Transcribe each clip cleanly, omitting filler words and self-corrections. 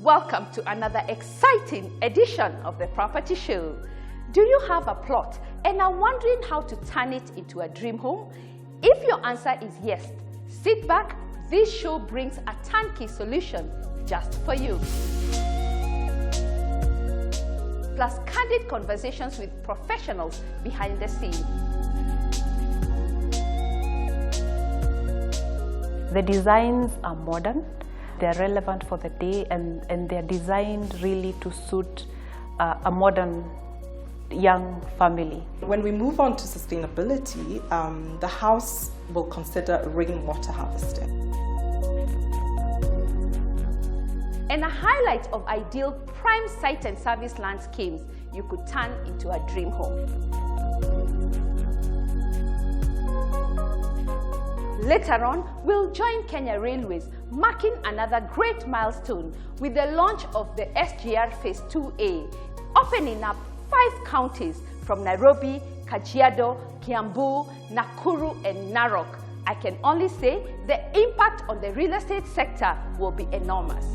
Welcome to another exciting edition of the Property Show. Do you have a plot and are wondering how to turn it into a dream home? If your answer is yes, sit back. This show brings a turnkey solution just for you. Plus candid conversations with professionals behind the scenes. The designs are modern, they're relevant for the day, and they're designed really to suit a modern young family. When we move on to sustainability, the house will consider rainwater harvesting. And a highlight of ideal prime site and service land schemes you could turn into a dream home. Later on, we'll join Kenya Railways, marking another great milestone with the launch of the SGR Phase 2A, opening up 5 counties from Nairobi, Kajiado, Kiambu, Nakuru, and Narok. I can only say the impact on the real estate sector will be enormous.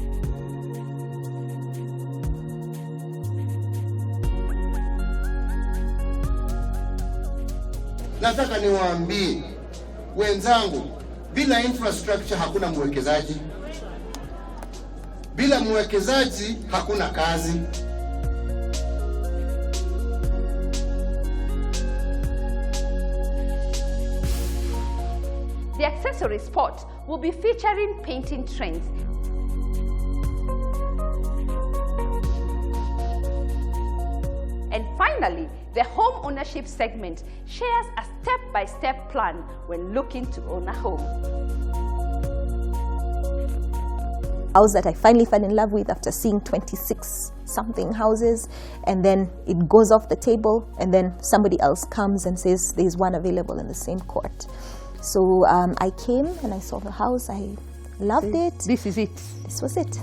Nataka niwaambie wenzangu, bila infrastructure hakuna mwekezaji. Bila mwekezaji hakuna kazi. The accessory spot will be featuring painting trends. And finally, the home ownership segment shares a step-by-step plan when looking to own a home. House that I finally fell in love with after seeing 26 something houses, and then it goes off the table, and then somebody else comes and says there's one available in the same court. So I came and I saw the house. I loved it. This is it. This was it.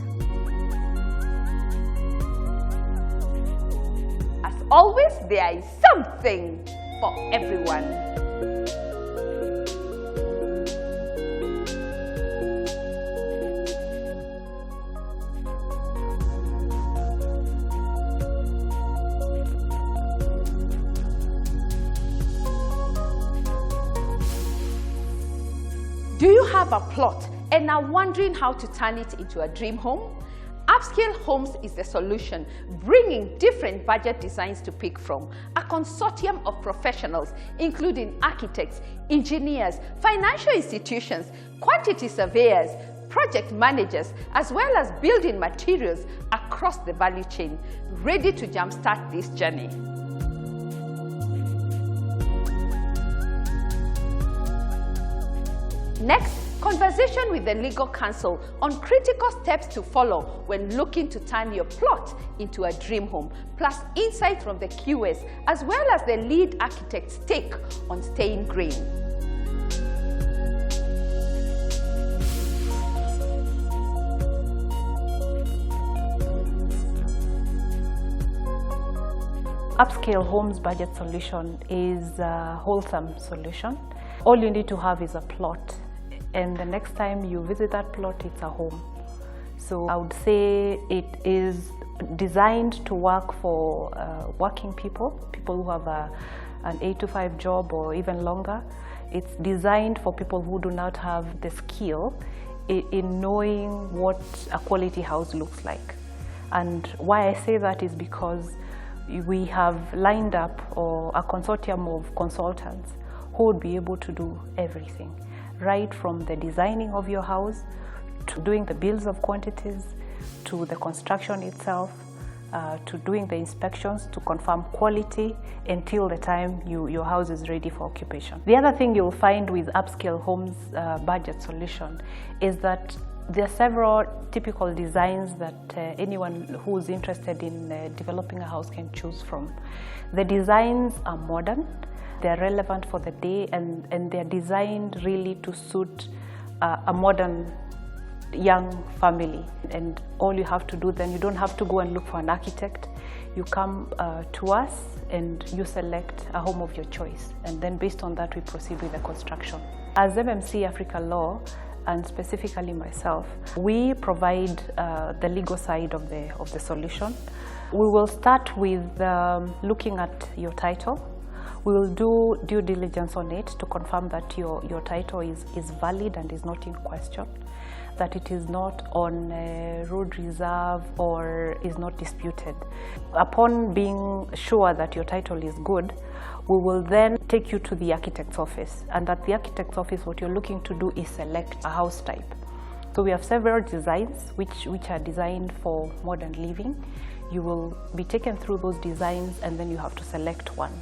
As always, there is something for everyone. Do you have a plot and are wondering how to turn it into a dream home? Upscale Homes is the solution, bringing different budget designs to pick from. A consortium of professionals, including architects, engineers, financial institutions, quantity surveyors, project managers, as well as building materials across the value chain, ready to jumpstart this journey. Next, conversation with the legal counsel on critical steps to follow when looking to turn your plot into a dream home, plus insight from the QS, as well as the lead architect's take on staying green. Upscale Homes budget solution is a wholesome solution. All you need to have is a plot, and the next time you visit that plot, it's a home. So I would say it is designed to work for working people who have an 8-to-5 job or even longer. It's designed for people who do not have the skill in knowing what a quality house looks like. And why I say that is because we have lined up a consortium of consultants who would be able to do everything, right from the designing of your house, to doing the bills of quantities, to the construction itself, to doing the inspections to confirm quality until the time your house is ready for occupation. The other thing you'll find with Upscale Homes budget solution is that there are several typical designs that anyone who's interested in developing a house can choose from. The designs are modern, they're relevant for the day, and they're designed really to suit a modern young family. And all you have to do then, you don't have to go and look for an architect. You come to us and you select a home of your choice, and then based on that we proceed with the construction. As MMC Africa law, and specifically myself, we provide the legal side of the solution. We will start with looking at your title. We will do due diligence on it to confirm that your title is valid and is not in question, that it is not on road reserve or is not disputed. Upon being sure that your title is good, we will then take you to the architect's office. And at the architect's office, what you're looking to do is select a house type. So we have several designs which are designed for modern living. You will be taken through those designs and then you have to select one.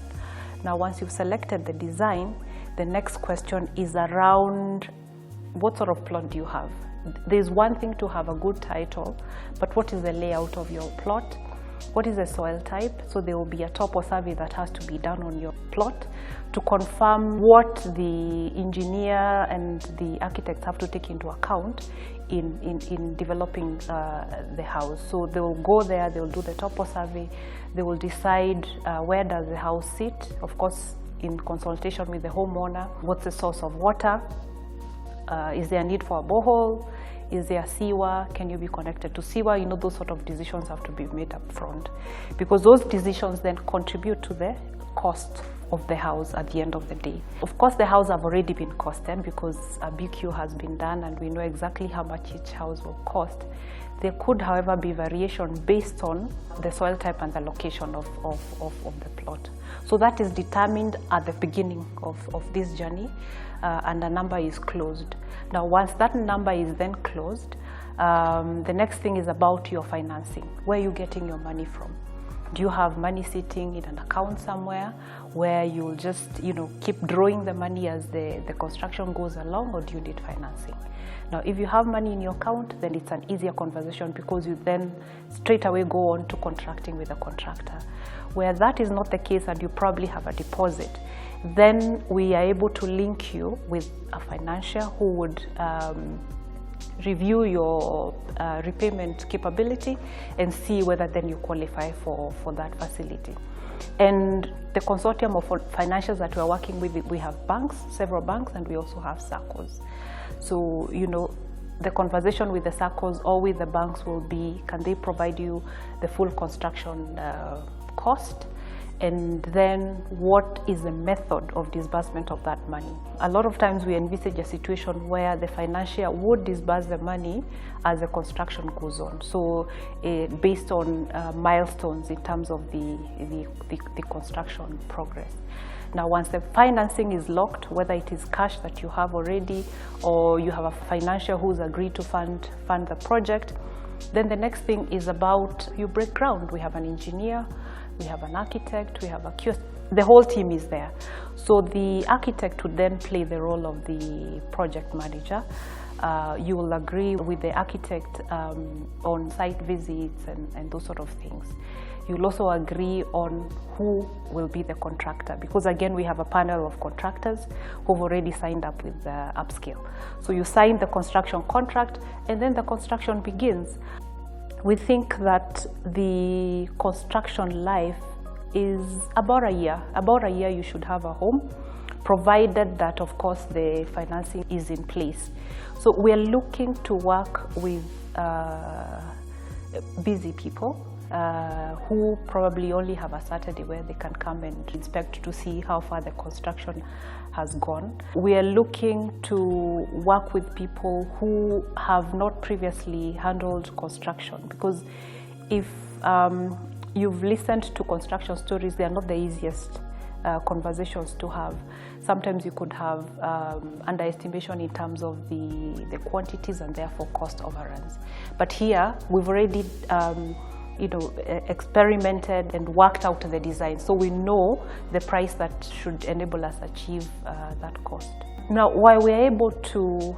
Now, once you've selected the design, the next question is around what sort of plot do you have? There's one thing to have a good title, but what is the layout of your plot? What is the soil type? So there will be a topo survey that has to be done on your plot to confirm what the engineer and the architects have to take into account in developing the house. So they will go there, they will do the topo survey, they will decide where does the house sit, of course in consultation with the homeowner. What's the source of water? Is there a need for a borehole? Is there a sewer? Can you be connected to sewer? You know, those sort of decisions have to be made up front, because those decisions then contribute to the cost of the house at the end of the day. Of course, the house have already been costed because a BQ has been done and we know exactly how much each house will cost. There could, however, be variation based on the soil type and the location of the plot. So that is determined at the beginning of this journey, and the number is closed. Now, once that number is then closed, the next thing is about your financing. Where are you getting your money from? Do you have money sitting in an account somewhere where you'll just, keep drawing the money as the construction goes along, or do you need financing? Now, if you have money in your account, then it's an easier conversation because you then straight away go on to contracting with the contractor. Where that is not the case and you probably have a deposit, then we are able to link you with a financier who would review your repayment capability and see whether then you qualify for that facility. And the consortium of financials that we're working with, we have banks, several banks, and we also have SACCOs. So, the conversation with the SACCOs or with the banks will be, can they provide you the full construction cost? And then what is the method of disbursement of that money? A lot of times we envisage a situation where the financier would disburse the money as the construction goes on. So based on milestones in terms of the construction progress. Now, once the financing is locked, whether it is cash that you have already or you have a financier who's agreed to fund the project, then the next thing is about you break ground. We have an engineer, we have an architect, we have a QS. The whole team is there. So the architect would then play the role of the project manager. You will agree with the architect on site visits and those sort of things. You'll also agree on who will be the contractor, because again, we have a panel of contractors who've already signed up with Upscale. So you sign the construction contract and then the construction begins. We think that the construction life is about a year. About a year you should have a home, provided that, of course, the financing is in place. So we're looking to work with busy people who probably only have a Saturday where they can come and inspect to see how far the construction has gone. We are looking to work with people who have not previously handled construction, because if you've listened to construction stories, they are not the easiest conversations to have. Sometimes you could have underestimation in terms of the quantities and therefore cost overruns. But here we've already experimented and worked out the design, so we know the price that should enable us achieve that cost. Now, why we're able to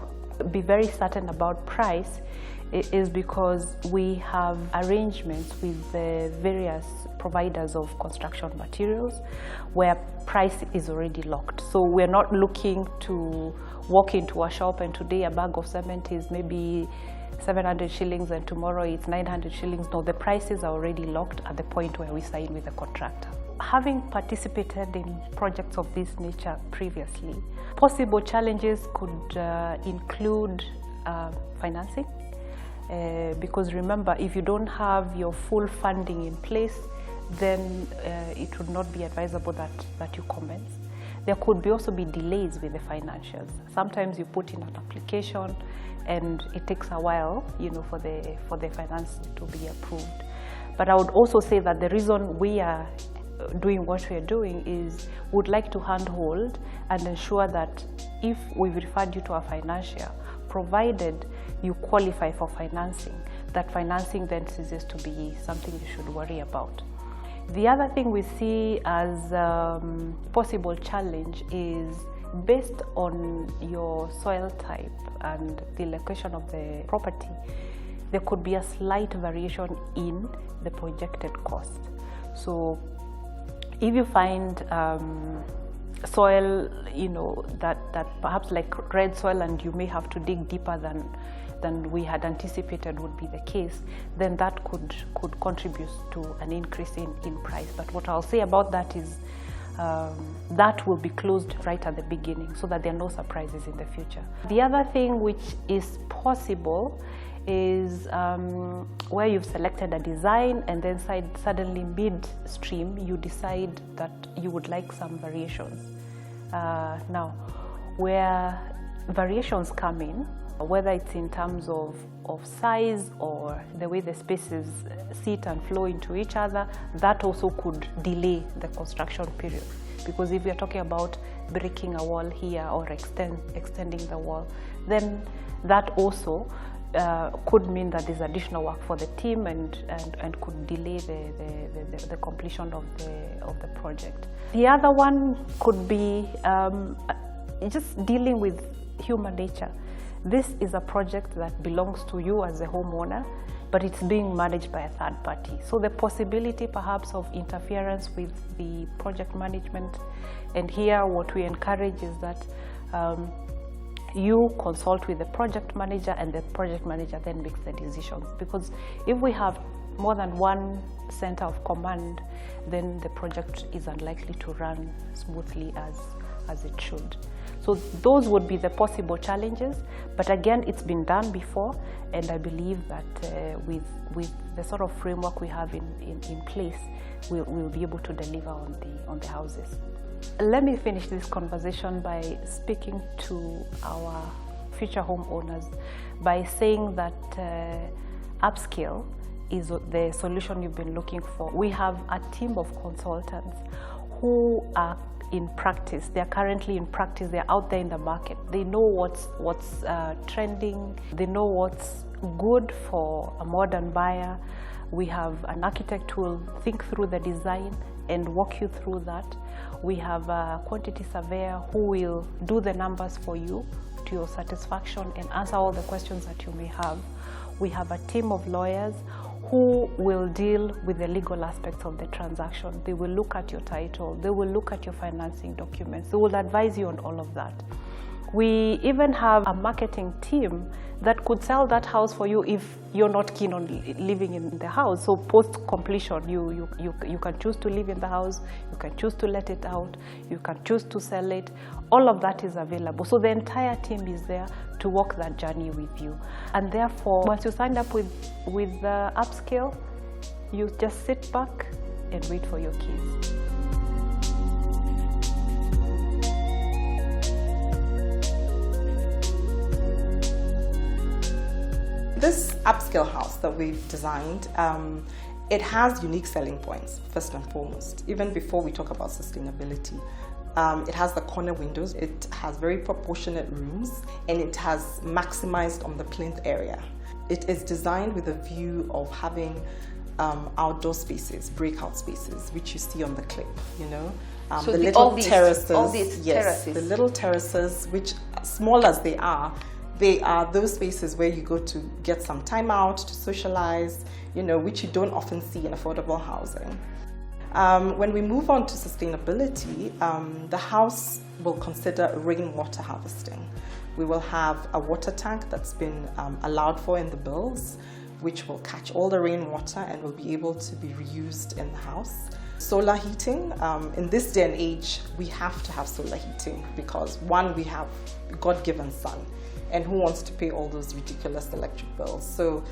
be very certain about price is because we have arrangements with the various providers of construction materials where price is already locked. So we're not looking to walk into a shop and today a bag of cement is maybe 700 shillings and tomorrow it's 900 shillings. No, the prices are already locked at the point where we sign with the contractor. having participated in projects of this nature previously, possible challenges could include financing, because remember, if you don't have your full funding in place, then it would not be advisable that you commence. There could also be delays with the financials. Sometimes you put in an application and it takes a while, for the finance to be approved. But I would also say that the reason we are doing what we are doing is would like to handhold and ensure that if we've referred you to a financier, provided you qualify for financing, that financing then ceases to be something you should worry about. The other thing we see as possible challenge is based on your soil type and the location of the property, there could be a slight variation in the projected cost. So if you find soil, that perhaps like red soil, and you may have to dig deeper than we had anticipated would be the case, then that could contribute to an increase in price. But what I'll say about that is that will be closed right at the beginning so that there are no surprises in the future. The other thing which is possible is where you've selected a design and then suddenly midstream you decide that you would like some variations. Now, where variations come in, whether it's in terms of size or the way the spaces sit and flow into each other, that also could delay the construction period. Because if we are talking about breaking a wall here or extending the wall, then that also could mean that there's additional work for the team and could delay the completion of the project. The other one could be just dealing with human nature. This is a project that belongs to you as a homeowner, but it's being managed by a third party. So the possibility perhaps of interference with the project management, and here what we encourage is that you consult with the project manager and the project manager then makes the decisions. Because if we have more than one center of command, then the project is unlikely to run smoothly as it should. So those would be the possible challenges, but again, it's been done before, and I believe that with the sort of framework we have in place, we'll be able to deliver on the houses. Let me finish this conversation by speaking to our future homeowners by saying that Upscale is the solution you've been looking for. We have a team of consultants who are in practice. They are currently in practice. They are out there in the market. They know what's trending. They know what's good for a modern buyer. We have an architect who will think through the design and walk you through that. We have a quantity surveyor who will do the numbers for you to your satisfaction and answer all the questions that you may have. We have a team of lawyers who will deal with the legal aspects of the transaction. They will look at your title, they will look at your financing documents, they will advise you on all of that. We even have a marketing team that could sell that house for you if you're not keen on living in the house. So post-completion, you can choose to live in the house, you can choose to let it out, you can choose to sell it. All of that is available. So the entire team is there to walk that journey with you. And therefore, once you signed up with Upscale, you just sit back and wait for your keys. This Upscale house that we've designed, it has unique selling points, first and foremost. Even before we talk about sustainability, it has the corner windows, it has very proportionate rooms, and it has maximized on the plinth area. It is designed with a view of having outdoor spaces, breakout spaces, which you see on the clip, So the little terraces, all these terraces. The little terraces, which small as they are those spaces where you go to get some time out, to socialize, which you don't often see in affordable housing. When we move on to sustainability, the house will consider rainwater harvesting. We will have a water tank that's been allowed for in the bills, which will catch all the rainwater and will be able to be reused in the house. Solar heating, in this day and age, we have to have solar heating because one, we have God-given sun, and who wants to pay all those ridiculous electric bills? So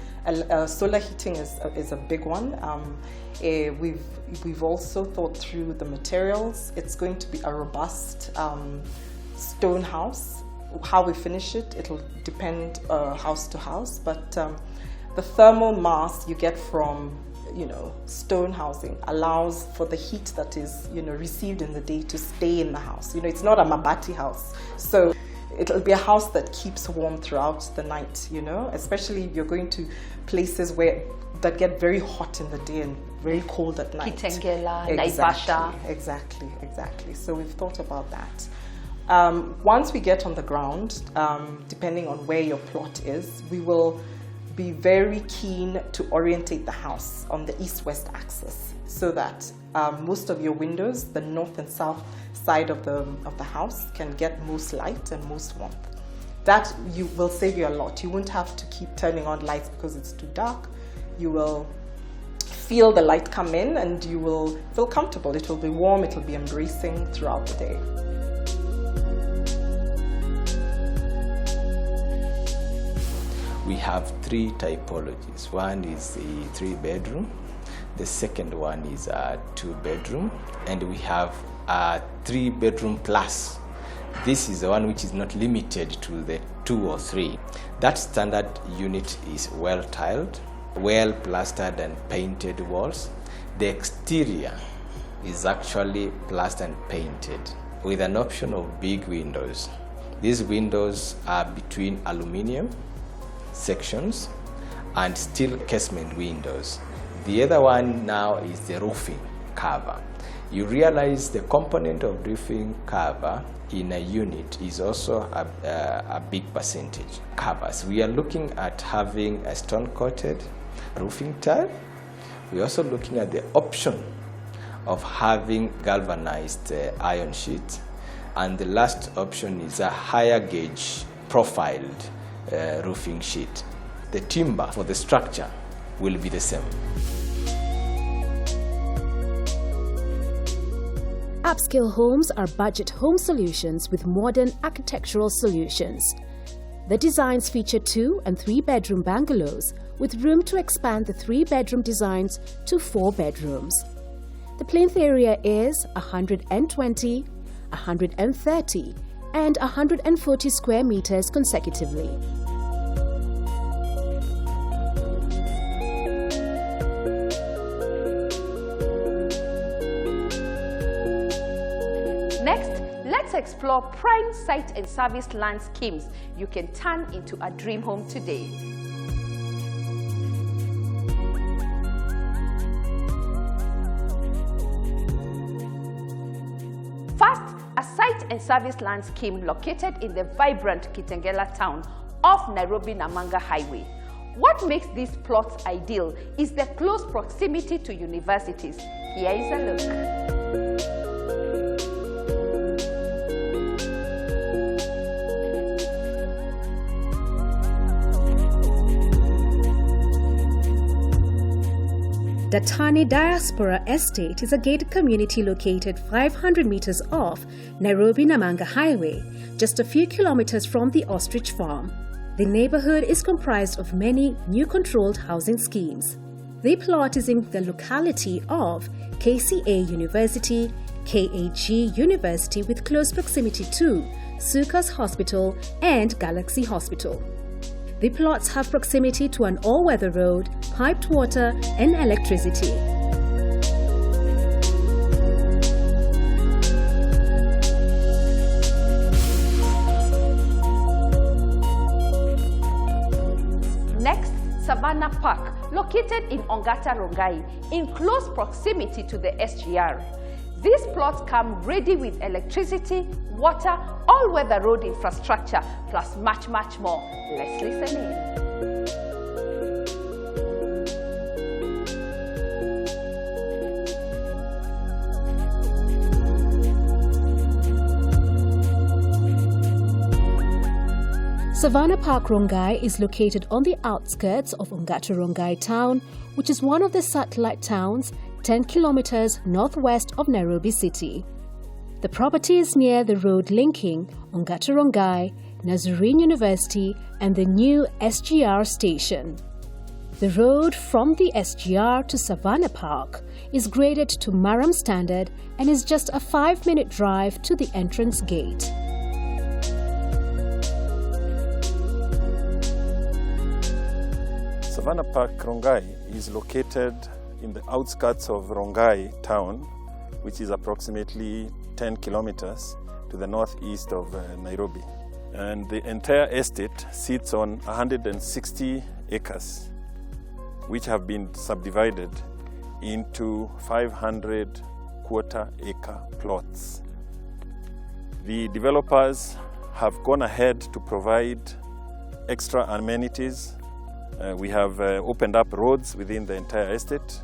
solar heating is a big one. We've also thought through the materials. It's going to be a robust stone house. How we finish it, it'll depend house to house, but the thermal mass you get from stone housing allows for the heat that is received in the day to stay in the house. It's not a mabati house, so it'll be a house that keeps warm throughout the night, especially if you're going to places that get very hot in the day and very cold at night. Kitengela, Naivasha. Exactly. So we've thought about that. Once we get on the ground, depending on where your plot is, we will be very keen to orientate the house on the east-west axis so that most of your windows, the north and south side of the house, can get most light and most warmth. That will save you a lot. You won't have to keep turning on lights because it's too dark. You will feel the light come in and you will feel comfortable. It will be warm, it will be embracing throughout the day. We have three typologies. One is a 3-bedroom, the second one is a 2-bedroom, and we have a 3-bedroom plus. This is the one which is not limited to the 2 or 3. That standard unit is well tiled, well plastered and painted walls. The exterior is actually plastered and painted with an option of big windows. These windows are between aluminium sections and steel casement windows. The other one now is the roofing cover. You realize the component of roofing cover in a unit is also a big percentage covers. We are looking at having a stone-coated roofing tile. We're also looking at the option of having galvanized iron sheet. And the last option is a higher gauge profiled roofing sheet. The timber for the structure will be the same. Upscale homes are budget home solutions with modern architectural solutions. The designs feature 2- and 3-bedroom bungalows with room to expand the 3-bedroom designs to 4 bedrooms. The plinth area is 120, 130, and 140 square meters consecutively. Next, let's explore prime site and service land schemes you can turn into a dream home today. First, a site and service land scheme located in the vibrant Kitengela town off Nairobi-Namanga Highway. What makes these plots ideal is the close proximity to universities. Here is a look. The Tani Diaspora Estate is a gated community located 500 meters off Nairobi-Namanga Highway, just a few kilometers from the ostrich farm. The neighborhood is comprised of many new controlled housing schemes. The plot is in the locality of KCA University, KAG University with close proximity to Sukas Hospital and Galaxy Hospital. The plots have proximity to an all-weather road, piped water, and electricity. Next, Savannah Park, located in Ongata Rongai, in close proximity to the SGR. These plots come ready with electricity, water, all-weather road infrastructure, plus much more. Let's listen in. Savannah Park Rongai is located on the outskirts of Ongata Rongai town, which is one of the satellite towns 10 kilometers northwest of Nairobi City. The property is near the road linking Ongata Rongai, Nazarene University and the new SGR station. The road from the SGR to Savannah Park is graded to Maram standard and is just a 5-minute drive to the entrance gate. Savannah Park Rongai is located in the outskirts of Rongai town, which is approximately 10 kilometers to the northeast of Nairobi. And the entire estate sits on 160 acres, which have been subdivided into 500 quarter-acre plots. The developers have gone ahead to provide extra amenities. We have opened up roads within the entire estate,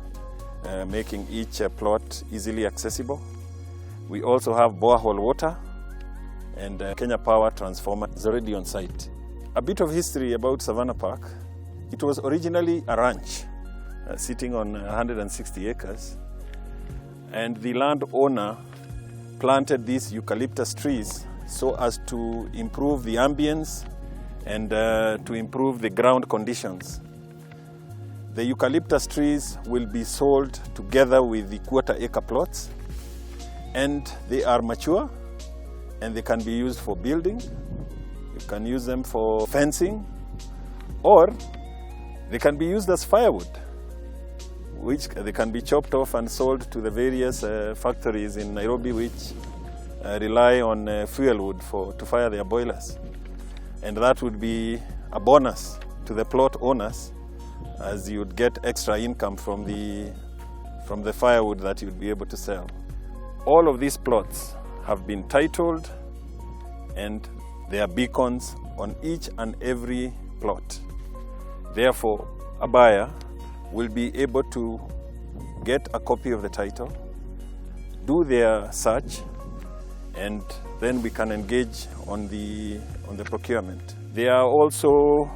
making each plot easily accessible. We also have borehole water, and Kenya Power transformer is already on site. A bit of history about Savannah Park. It was originally a ranch sitting on 160 acres, and the landowner planted these eucalyptus trees so as to improve the ambience and to improve the ground conditions. The eucalyptus trees will be sold together with the quarter-acre plots, and they are mature and they can be used for building. You can use them for fencing, or they can be used as firewood, which they can be chopped off and sold to the various factories in Nairobi which rely on fuel wood to fire their boilers. And that would be a bonus to the plot owners, as you would get extra income from the firewood that you'd be able to sell. All of these plots have been titled, and there are beacons on each and every plot. Therefore, a buyer will be able to get a copy of the title, do their search, and then we can engage on the procurement. There are also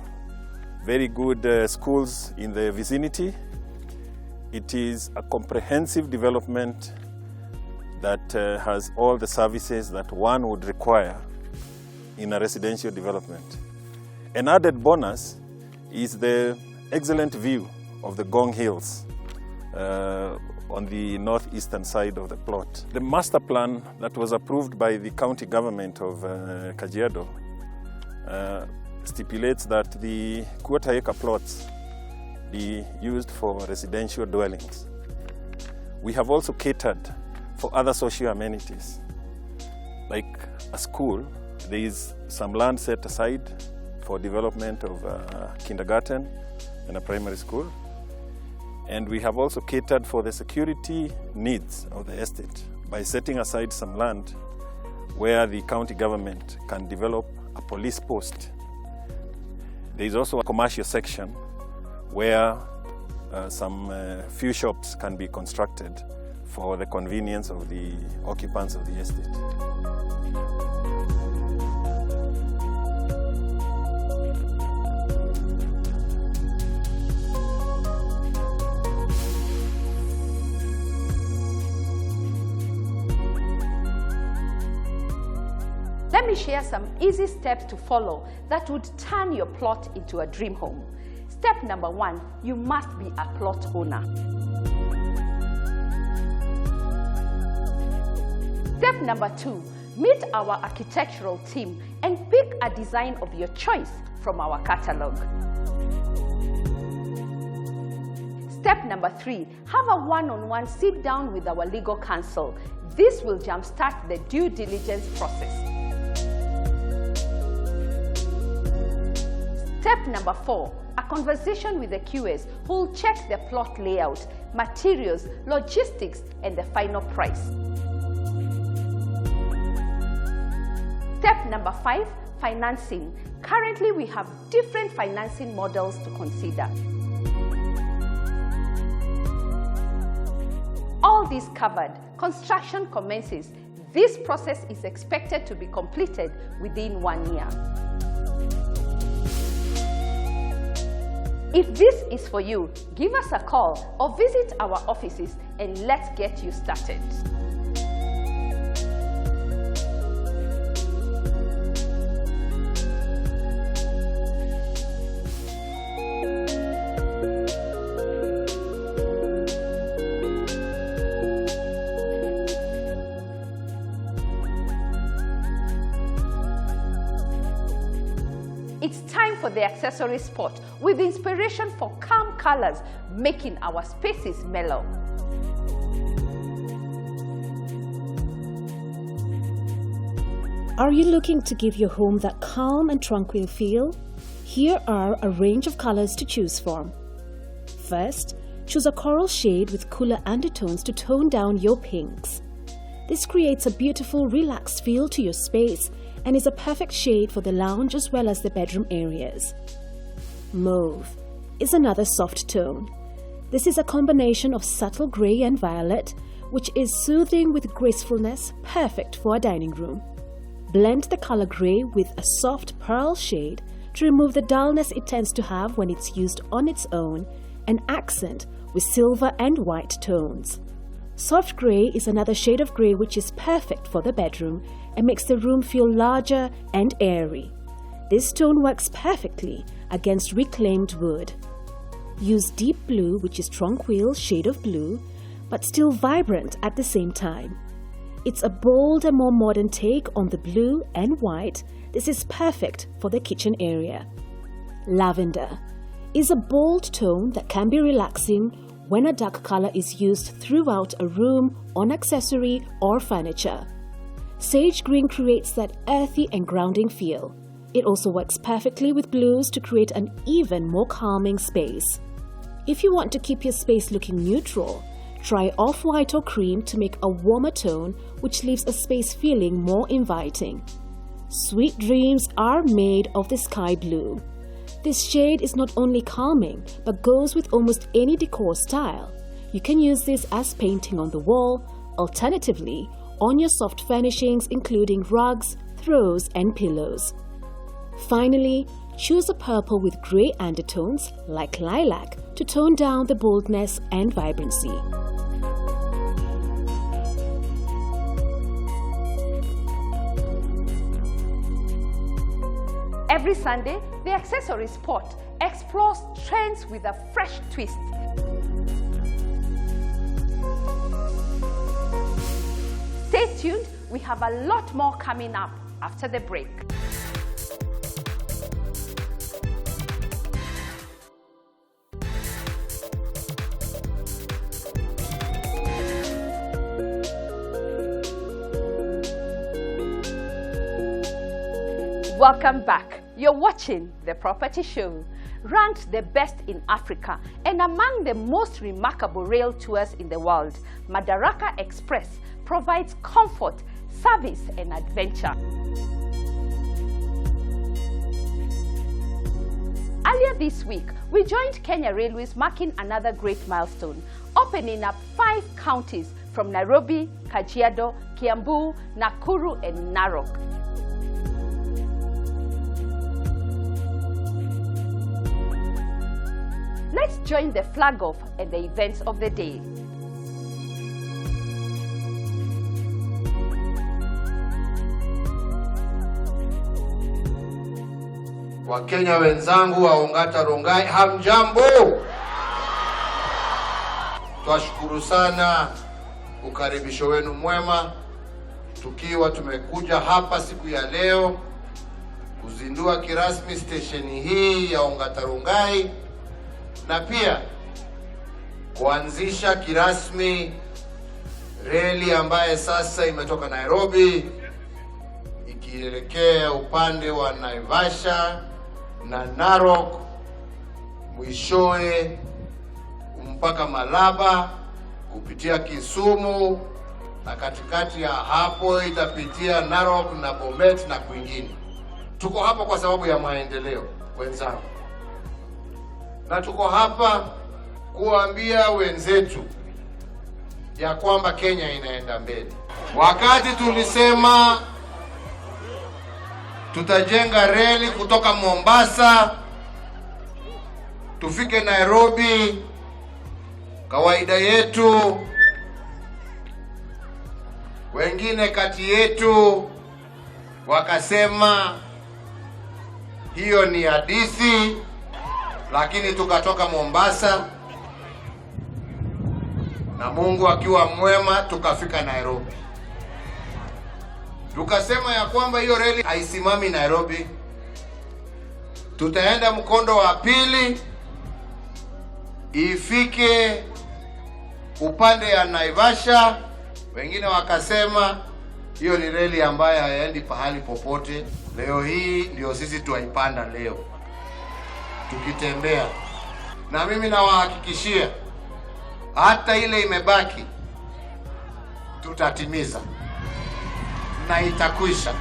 very good schools in the vicinity. It is a comprehensive development that has all the services that one would require in a residential development. An added bonus is the excellent view of the Gong Hills on the northeastern side of the plot. The master plan that was approved by the county government of Kajiado stipulates that the quarter-acre plots be used for residential dwellings. We have also catered for other social amenities. Like a school, there is some land set aside for development of a kindergarten and a primary school. And we have also catered for the security needs of the estate by setting aside some land where the county government can develop a police post. There is also a commercial section where some few shops can be constructed for the convenience of the occupants of the estate. Let me share some easy steps to follow that would turn your plot into a dream home. Step number 1, you must be a plot owner. Step number 2, meet our architectural team and pick a design of your choice from our catalog. Step number 3, have a one-on-one sit down with our legal counsel. This will jumpstart the due diligence process. Step number 4, a conversation with the QS who will check the plot layout, materials, logistics, and the final price. Step number 5, financing. Currently, we have different financing models to consider. All this covered, construction commences. This process is expected to be completed within 1 year. If this is for you, give us a call or visit our offices and let's get you started. It's time for the accessory spot with inspiration for calm colors, making our spaces mellow. Are you looking to give your home that calm and tranquil feel? Here are a range of colors to choose from. First, choose a coral shade with cooler undertones to tone down your pinks. This creates a beautiful, relaxed feel to your space and is a perfect shade for the lounge as well as the bedroom areas. Mauve is another soft tone. This is a combination of subtle grey and violet, which is soothing with gracefulness, perfect for a dining room. Blend the color grey with a soft pearl shade to remove the dullness it tends to have when it's used on its own, and accent with silver and white tones. Soft grey is another shade of grey which is perfect for the bedroom and makes the room feel larger and airy. This tone works perfectly against reclaimed wood. Use deep blue, which is tranquil shade of blue, but still vibrant at the same time. It's a bold and more modern take on the blue and white. This is perfect for the kitchen area. Lavender is a bold tone that can be relaxing when a dark color is used throughout a room, on accessory or furniture. Sage green creates that earthy and grounding feel. It also works perfectly with blues to create an even more calming space. If you want to keep your space looking neutral, try off-white or cream to make a warmer tone which leaves a space feeling more inviting. Sweet dreams are made of the sky blue. This shade is not only calming but goes with almost any decor style. You can use this as painting on the wall, alternatively on your soft furnishings including rugs, throws and pillows. Finally, choose a purple with grey undertones like lilac to tone down the boldness and vibrancy. Every Sunday, the accessory spot explores trends with a fresh twist. Stay tuned, we have a lot more coming up after the break. Welcome back. You're watching The Property Show. Ranked the best in Africa and among the most remarkable rail tours in the world, Madaraka Express provides comfort, service and adventure. Earlier this week, we joined Kenya Railways marking another great milestone, opening up 5 counties from Nairobi, Kajiado, Kiambu, Nakuru and Narok. Let's join the flag off and the events of the day. Wakenya wenzangu wa Ongata Rongai, hamjambo? Twashukuru sana ukaribisho wenu mwema, tukiwa tumekuja hapa siku ya leo kuzindua kirasmi stesheni hii ya Ongata Rongai na pia kuanzisha kirasmi reli ambaye sasa imetoka Nairobi ikielekea upande wa Naivasha na Narok, mwishowe mpaka Malaba kupitia Kisumu, na katikati ya hapo itapitia Narok na Bomet na kwingine. Tuko hapa kwa sababu ya maendeleo wenzangu, na tuko hapa kuambia wenzetu ya kwamba Kenya inaenda mbele. Wakati tulisema tutajenga reli kutoka Mombasa tufike Nairobi, kawaida yetu Wengine kati yetu wakasema hiyo ni hadithi, lakini tukatoka Mombasa na Mungu akiwa mwema tukafika Nairobi. Tukasema ya kwamba hiyo reli haisimami Nairobi, tutaenda mkondo wa pili ifike upande ya Naivasha. Wengine wakasema hiyo ni reli ambayo haiendi pahali popote. Leo hii ndio sisi tuwaipanda leo tukitembea, na mimi nawahakikishia hata ile imebaki tutatimiza na itakwisha.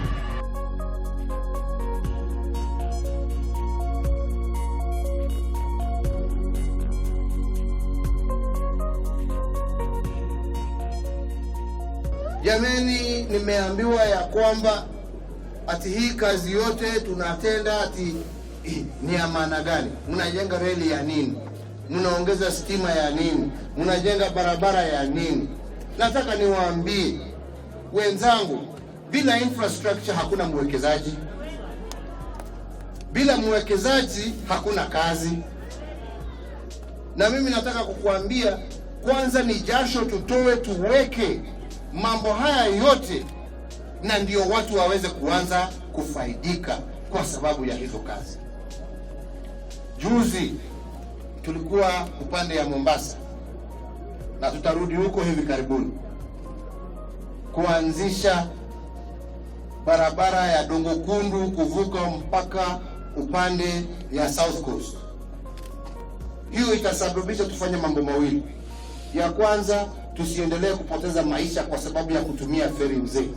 Jameni, nimeambiwa ya kwamba ati hii kazi yote tunatenda ati ni ya maana gani? Mnajenga reli ya nini? Mnaongeza stima ya nini? Mnajenga barabara ya nini? Nataka niwaambie wenzangu, bila infrastructure hakuna mwekezaji. Bila mwekezaji hakuna kazi. Na mimi nataka kukuambia, kwanza ni jasho tutoe, tuweke mambo haya yote, na ndio watu waweze kuanza kufaidika kwa sababu ya hizo kazi. Juzi tulikuwa upande ya Mombasa na tutarudi huko hivi karibuni kuanzisha barabara ya Dongo Kundu kuvuka mpaka upande ya South Coast. Hiyo itasababisha tufanye mambo mawili. Ya kwanza, tusiendelee kupoteza maisha kwa sababu ya kutumia feri mzee.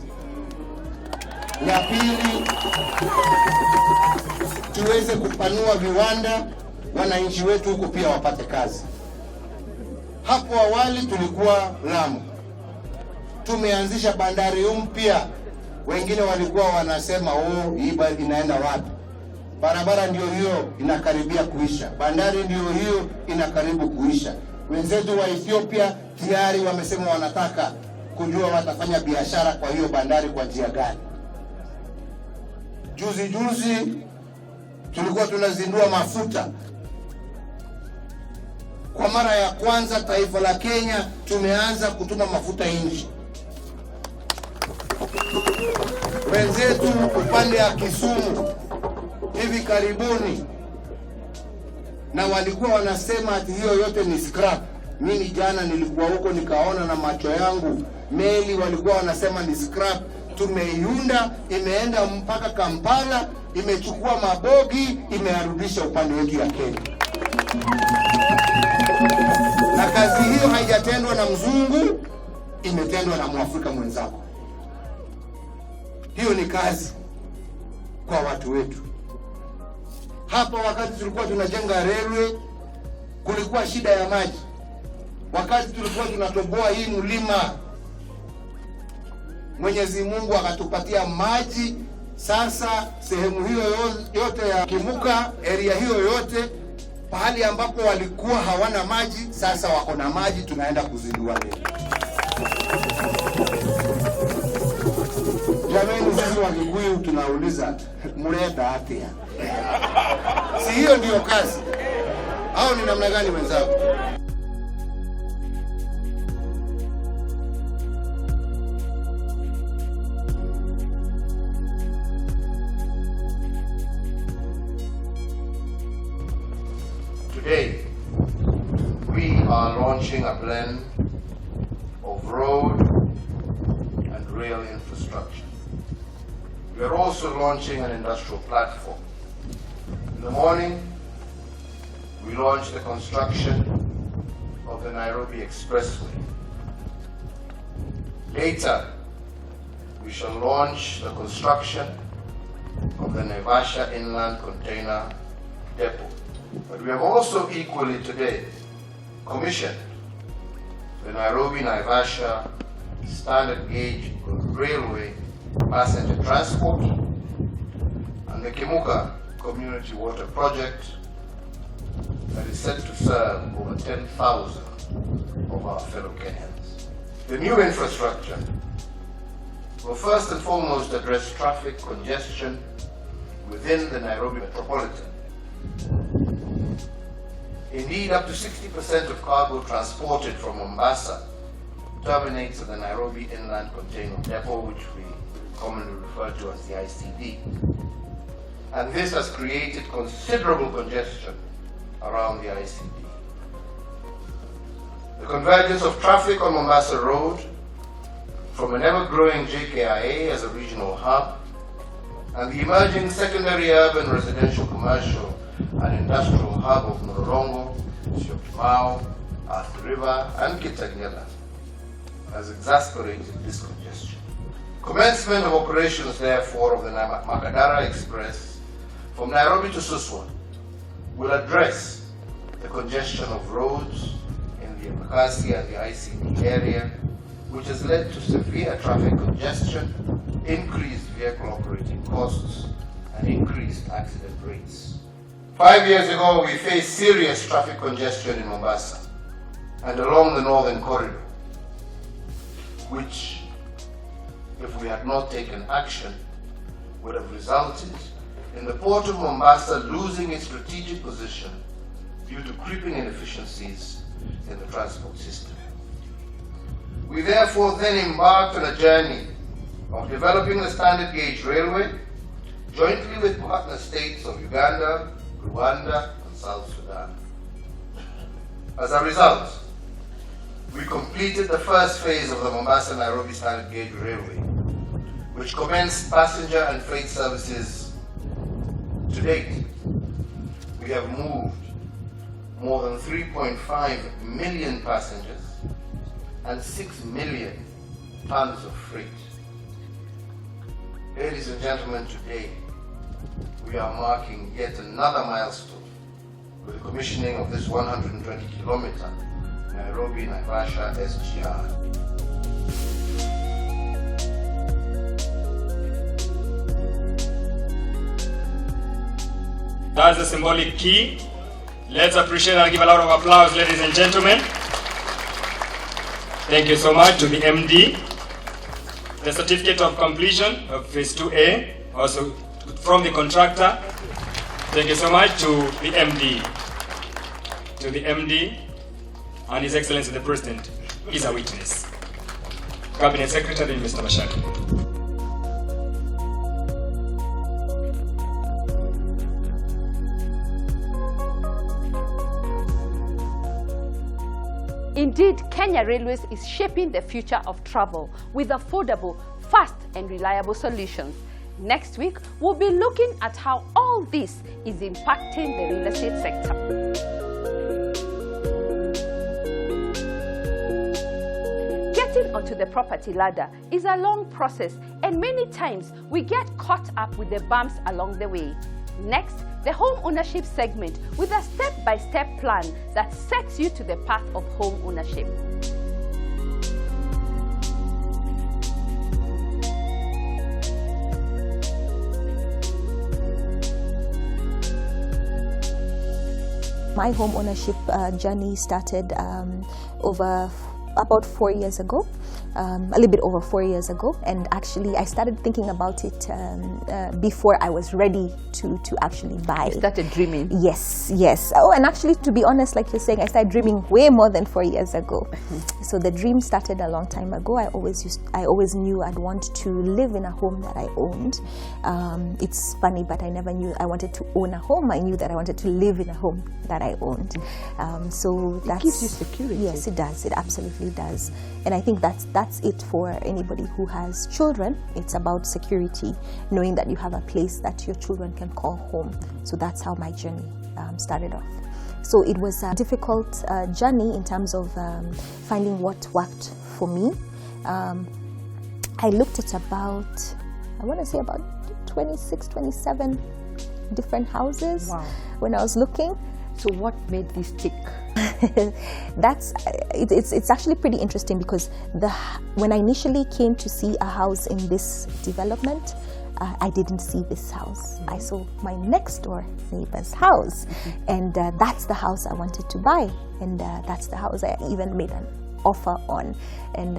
Ya pili, tuweze kupanua viwanda, wananchi wetu huko pia wapate kazi. Hapo awali tulikuwa Lamu, tumeanzisha bandari mpya. Wengine walikuwa wanasema hii inaenda wapi? Barabara ndio hiyo inakaribia kuisha, bandari ndio hiyo inakaribu kuisha. Wenzetu wa Ethiopia tayari wamesema wanataka kujua watafanya biashara kwa hiyo bandari kwa njia gani. Juzi tulikuwa tunazindua mafuta. Kwa mara ya kwanza taifa la Kenya tumeanza kutuma mafuta nje. Wenzetu upande ya Kisumu hivi karibuni, na walikuwa wanasema ati hiyo yote ni scrap. Mimi jana nilikuwa huko nikaona na macho yangu meli walikuwa wanasema ni scrap. Tumeiunda, imeenda mpaka Kampala, imechukua mabogi, imearudisha upande wetu ya Kenya. Na kazi hiyo haijatendwa na mzungu, imetendwa na Mwafrika mwenzako. Hiyo ni kazi kwa watu wetu. Hapa wakati tulikuwa tunajenga railway, kulikuwa shida ya maji. Wakati tulikuwa tunatoboa hii mlima, Mwenyezi Mungu akatupatia maji. Sasa sehemu hiyo yote ya Kimuka, area hiyo yote, pahali ambapo walikuwa hawana maji, sasa wako na maji. Tunaenda kuzindua leo. Jamani, sisi wa Kikuyu tunauliza mleta atia. Si hiyo ndio kazi? Au ni namna gani wenzangu? Today, we are launching a blend of road and rail infrastructure. We are also launching an industrial platform. In the morning, we launched the construction of the Nairobi Expressway. Later, we shall launch the construction of the Naivasha Inland Container Depot. But we have also equally today commissioned the Nairobi-Naivasha standard gauge railway passenger transport and the Kimuka Community Water Project that is set to serve over 10,000 of our fellow Kenyans. The new infrastructure will first and foremost address traffic congestion within the Nairobi metropolitan. Indeed, up to 60% of cargo transported from Mombasa terminates at the Nairobi Inland Container Depot, which we commonly refer to as the ICD. And this has created considerable congestion around the ICD. The convergence of traffic on Mombasa Road from an ever-growing JKIA as a regional hub and the emerging secondary urban residential, commercial and industrial hub of Mlolongo, Syokimau, Athi River and Kitengela has exacerbated this congestion. Commencement of operations, therefore, of the Makadara Express from Nairobi to Suswa will address the congestion of roads in the Embakasi and the ICD area, which has led to severe traffic congestion, increased vehicle operating costs, and increased accident rates. 5 years ago, we faced serious traffic congestion in Mombasa and along the northern corridor, which, if we had not taken action, would have resulted in the port of Mombasa losing its strategic position due to creeping inefficiencies in the transport system. We therefore then embarked on a journey of developing the standard gauge railway jointly with partner states of Uganda, Rwanda, and South Sudan. As a result, we completed the first phase of the Mombasa-Nairobi standard gauge railway, which commenced passenger and freight services. To date, we have moved more than 3.5 million passengers and 6 million tons of freight. Ladies and gentlemen, today we are marking yet another milestone with the commissioning of this 120-kilometer Nairobi-Naivasha SGR. That's the symbolic key. Let's appreciate and give a lot of applause, ladies and gentlemen. Thank you so much to the MD. The certificate of completion of phase 2A, also from the contractor. Thank you so much to the MD. To the MD and His Excellency the President is a witness. Cabinet Secretary, Mr. Mashaki. Indeed, Kenya Railways is shaping the future of travel with affordable, fast and reliable solutions. Next week, we'll be looking at how all this is impacting the real estate sector. Getting onto the property ladder is a long process, and many times we get caught up with the bumps along the way. Next, the home ownership segment with a step-by-step plan that sets you to the path of home ownership. My home ownership journey started over about 4 years ago, a little bit over 4 years ago, and actually I started thinking about it before I was ready to actually buy. You started dreaming? Yes, yes. Oh, and actually, to be honest, like you're saying, I started dreaming way more than 4 years ago. So the dream started a long time ago. I always knew I'd want to live in a home that I owned. It's funny, but I never knew I wanted to own a home. I knew that I wanted to live in a home that I owned. So that gives you security. Yes, it does. It absolutely does. And I think that's it for anybody who has children. It's about security, knowing that you have a place that your children can call home. So that's how my journey started off. So it was a difficult journey in terms of finding what worked for me. I looked at about 26, 27 different houses. Wow. When I was looking. So what made this tick? It's actually pretty interesting because when I initially came to see a house in this development, I didn't see this house. I saw my next door neighbor's house, and that's the house I wanted to buy, and that's the house I even made an offer on. And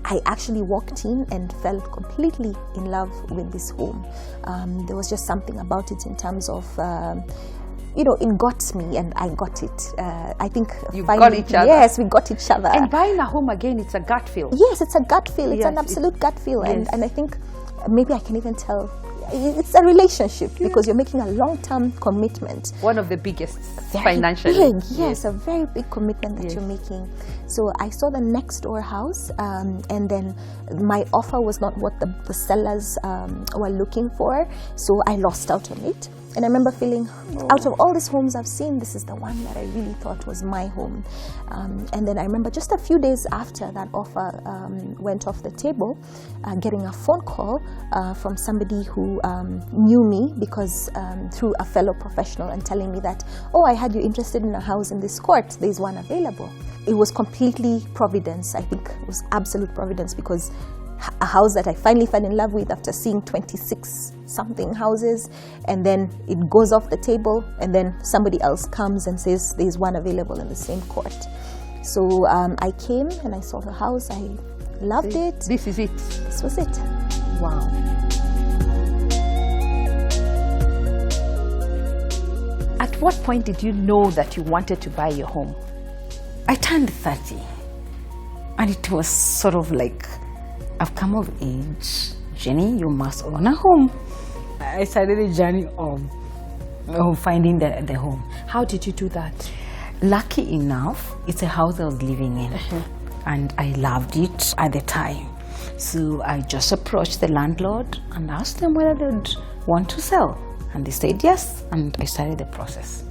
I actually walked in and fell completely in love with this home. There was just something about it in terms of, you know, it got me and I got it. I think you got each other. Yes, we got each other. And buying a home again, it's a gut feel. Yes, it's a gut feel. It's Yes, an absolute gut feel. yes. And I think maybe I can even tell it's a relationship because you're making a long-term commitment. One of the biggest Very financially. big, yes, a very big commitment that you're making. So I saw the next door house, and then my offer was not what the sellers were looking for, so I lost out on it. And I remember feeling, out of all these homes I've seen, this is the one that I really thought was my home. And then I remember just a few days after that offer went off the table, getting a phone call from somebody who knew me because through a fellow professional, and telling me that, oh, I had you interested in a house in this court, there's one available. It was completely providence. I think it was absolute providence, because a house that I finally fell in love with after seeing 26 something houses, and then it goes off the table, and then somebody else comes and says there's one available in the same court. So I came and I saw the house. I loved it. This is it. This was it. Wow. At what point did you know that you wanted to buy your home? I turned 30, and it was sort of like, I've come of age. Jenny, you must own a home. I started a journey of finding the home. How did you do that? Lucky enough, it's a house I was living in, and I loved it at the time. So I just approached the landlord and asked them whether they'd want to sell. And they said yes, and I started the process.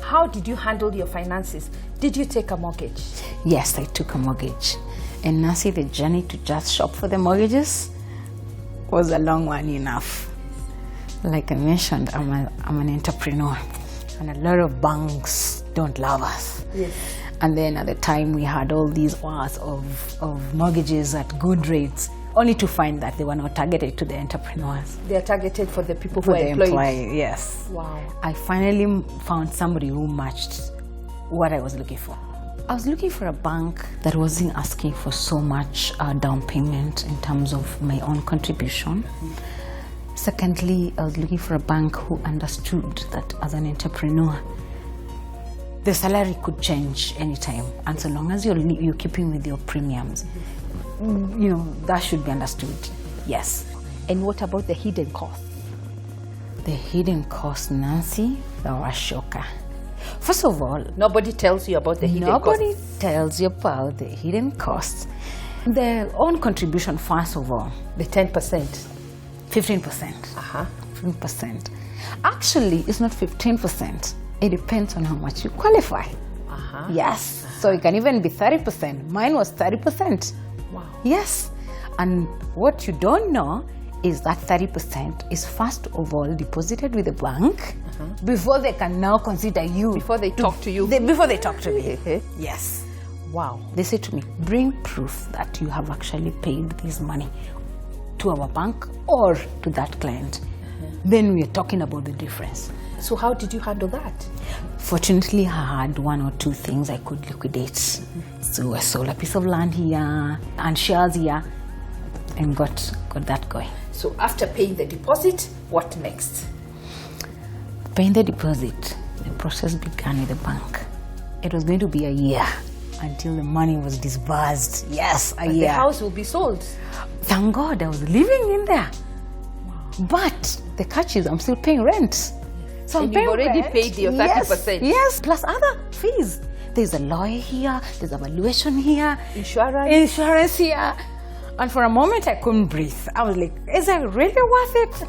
How did you handle your finances? Did you take a mortgage? Yes, I took a mortgage. And Nancy, the journey to just shop for the mortgages was a long one enough. Like I mentioned, I'm an entrepreneur, and a lot of banks don't love us. Yes. And then at the time we had all these offers of mortgages at good rates, only to find that they were not targeted to the entrepreneurs. They are targeted for the people who For are the employed. employee, yes. Wow. I finally found somebody who matched what I was looking for. I was looking for a bank that wasn't asking for so much down payment in terms of my own contribution. Secondly, I was looking for a bank who understood that as an entrepreneur, the salary could change anytime, and so long as you're keeping with your premiums, you know, that should be understood. Yes. And what about the hidden costs? The hidden costs, Nancy, they were a shocker. First of all, Nobody tells you about the hidden costs. nobody tells you about the hidden costs. Their own contribution, first of all, The 10%. 15%. 15%. Actually, it's not 15%. It depends on how much you qualify. Yes. So it can even be 30%. Mine was 30%. Wow. Yes. And what you don't know is that 30% is first of all deposited with the bank before they can now consider you. Before they talk to you. Before they talk to me. Yes. Wow. They say to me, bring proof that you have actually paid this money to our bank or to that client. Then we are talking about the difference. So how did you handle that? Fortunately, I had one or two things I could liquidate. So I sold a piece of land here and shares here and got that going. So after paying the deposit, what next? Paying the deposit, the process began with the bank. It was going to be a year until the money was disbursed. Yes, a year. The house will be sold. Thank God I was living in there. Wow. But the catch is I'm still paying rent. So And I'm paying you've already rent. paid your 30%. Yes, plus other fees. There's a lawyer here, there's evaluation here, insurance here. And for a moment I couldn't breathe. I was like, is it really worth it?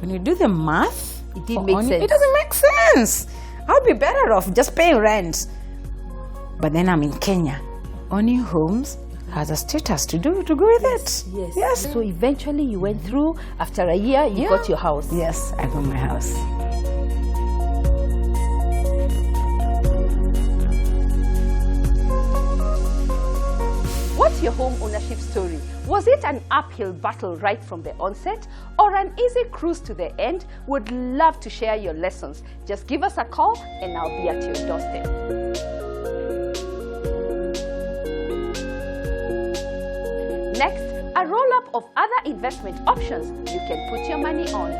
When you do the math, It didn't make sense. it doesn't make sense. I'll be better off just paying rent. But then I'm in Kenya. Owning homes has a status to go with it. Yes. So eventually you went through, after a year, you got your house. Yes, I got my house. What's your home ownership story? Was it an uphill battle right from the onset or an easy cruise to the end? Would love to share your lessons. Just give us a call and I'll be at your doorstep. a roll-up of other investment options you can put your money on.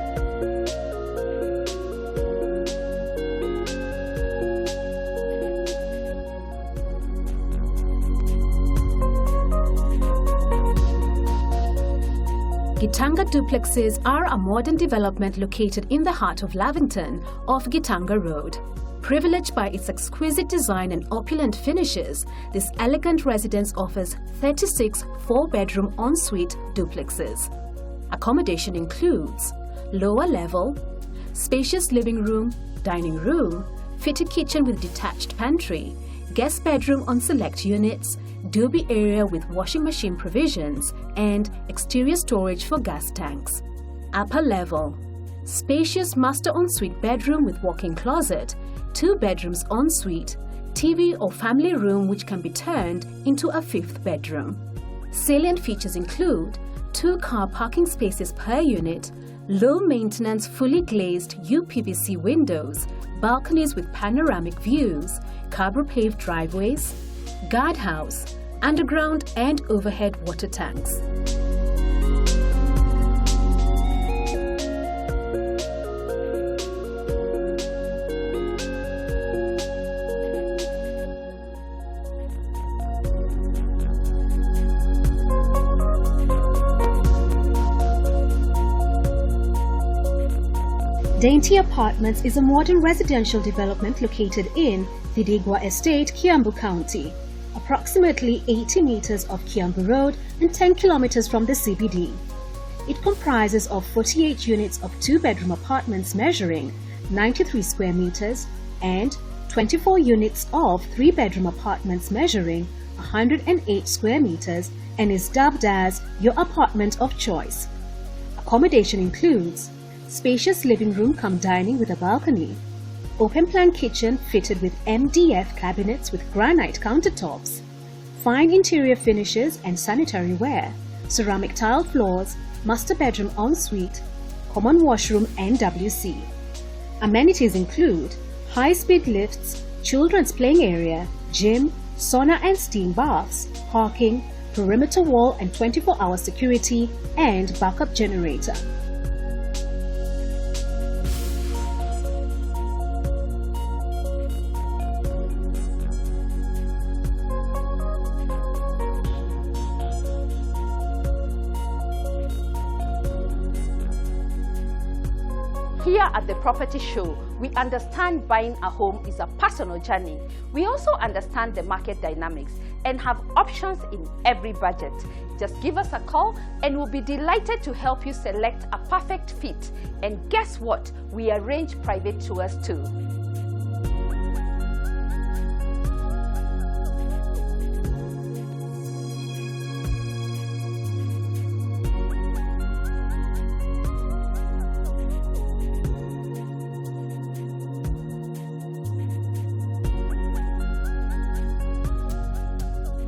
Gitanga Duplexes are a modern development located in the heart of Lavington off Gitanga Road. Privileged by its exquisite design and opulent finishes, this elegant residence offers 36 4-bedroom ensuite duplexes. Accommodation includes lower level, spacious living room, dining room, fitted kitchen with detached pantry, guest bedroom on select units, doobie area with washing machine provisions, and exterior storage for gas tanks. Upper level, spacious master ensuite bedroom with walk-in closet, 2 bedrooms ensuite, TV or family room which can be turned into a 5th bedroom. Salient features include 2 car parking spaces per unit, low-maintenance fully glazed UPVC windows, balconies with panoramic views, carbo-paved driveways, guardhouse, underground and overhead water tanks. Dainty Apartments is a modern residential development located in Vidigwa Estate, Kiambu County, approximately 80 meters off Kiambu Road and 10 kilometers from the CBD. It comprises of 48 units of 2-bedroom apartments measuring 93 square meters and 24 units of 3-bedroom apartments measuring 108 square meters and is dubbed as your apartment of choice. Accommodation includes spacious living room cum dining with a balcony, open plan kitchen fitted with MDF cabinets with granite countertops, fine interior finishes and sanitary ware, ceramic tile floors, master bedroom ensuite, common washroom and WC. Amenities include high-speed lifts, children's playing area, gym, sauna and steam baths, parking, perimeter wall and 24-hour security, and backup generator. Here at the Property Show, we understand buying a home is a personal journey. We also understand the market dynamics and have options in every budget. Just give us a call and we'll be delighted to help you select a perfect fit. And guess what? We arrange private tours too.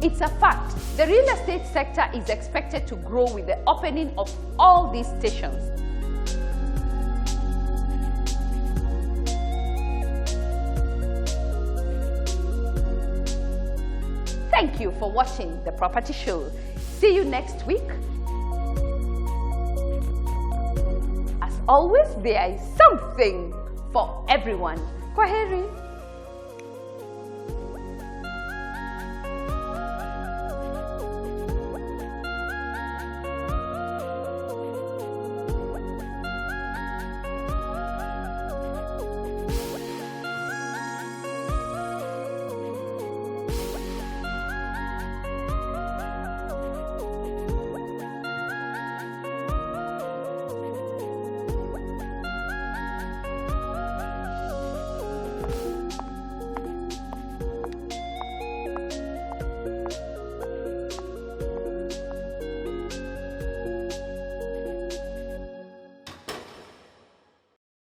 It's a fact. The real estate sector is expected to grow with the opening of all these stations. Thank you for watching The Property Show. See you next week. As always, there is something for everyone. Kwaheri.